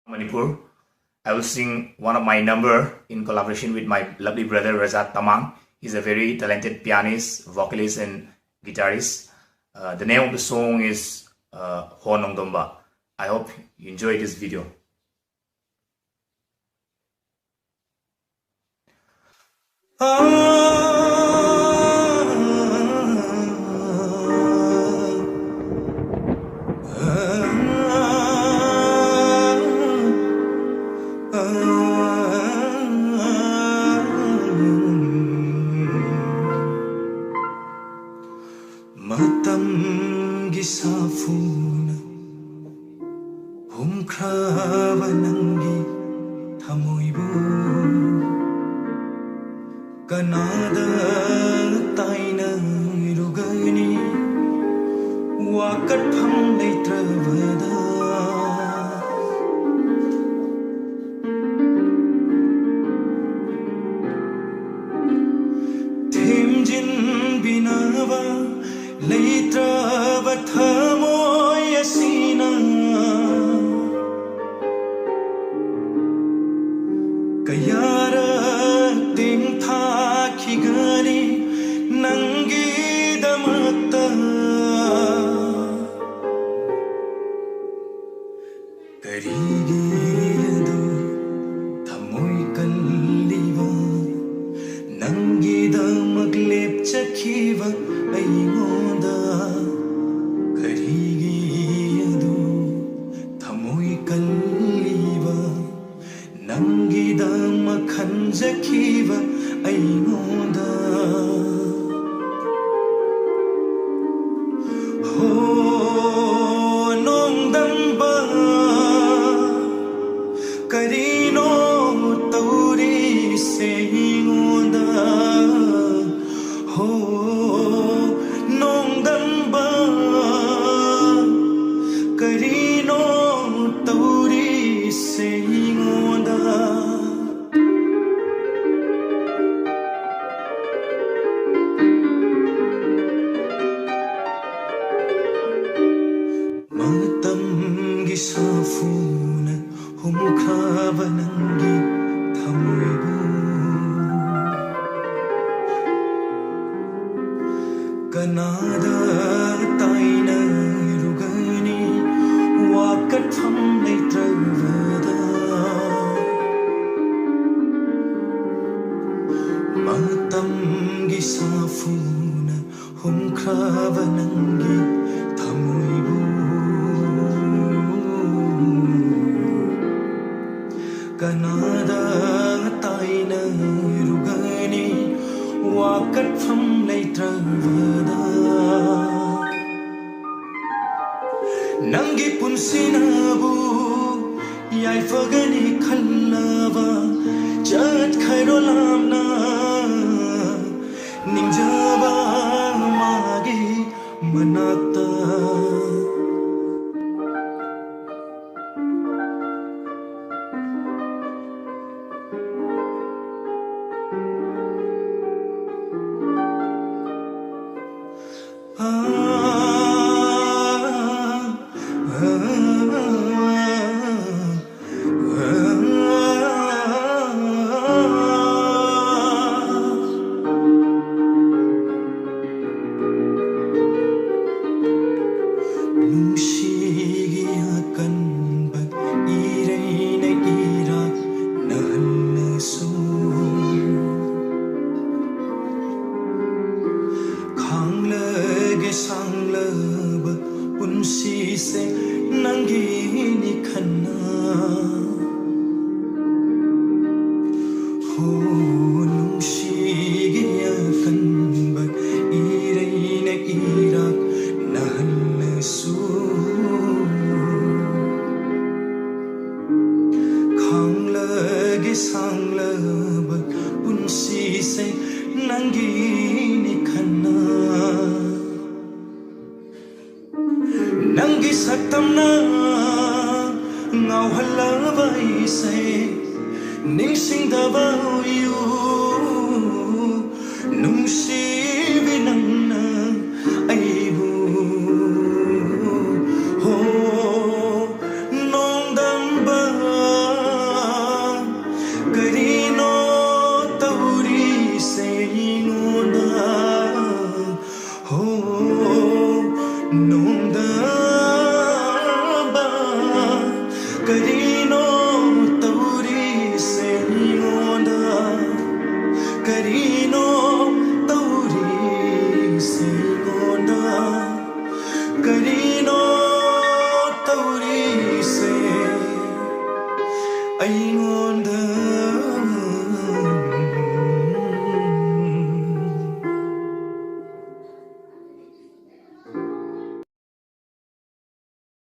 Manipur. I will sing one of my number in collaboration with my lovely brother Rajat Tamang. He's a very talented pianist, vocalist, and guitarist. The name of the song is Ho Nong Domba. I hope you enjoy this video. Matamgi safuna humkrava nangi thamoibu kanada taina rugani wakat pham leitravada thimjin binava leitrava thamoy asina kayara ting thakigani nangi damakta karigi adu thamoy kalliva nangi damak lep chakhiva aimonda karigi adu thamoy kalliva nangi damak khanjakhiva aimonda ho nong damba karino tauri se ingonda ho nong damba karino tauri se ingonda matamgi safuna humkrava nangi thamoibu kanada taina rugani wakat pham leitravada matamgi safuna humkrava nangi thamoibu kanada taina rugani wakat pham leitravada nangi punsinabu yaifagani khallava chat khairolamna ningjaba magi manakta sanglaba punsi se nangi ni khanna ho nungshi ya kanba irei na irak nahan su khanglage sanglaba punsi se nangi ni khanna nangi saktamna ngauhalava ise ningsingdava yu nungsibi nangna aibu ho nongdamba Karino tauri singonda Karino tauri se aingonda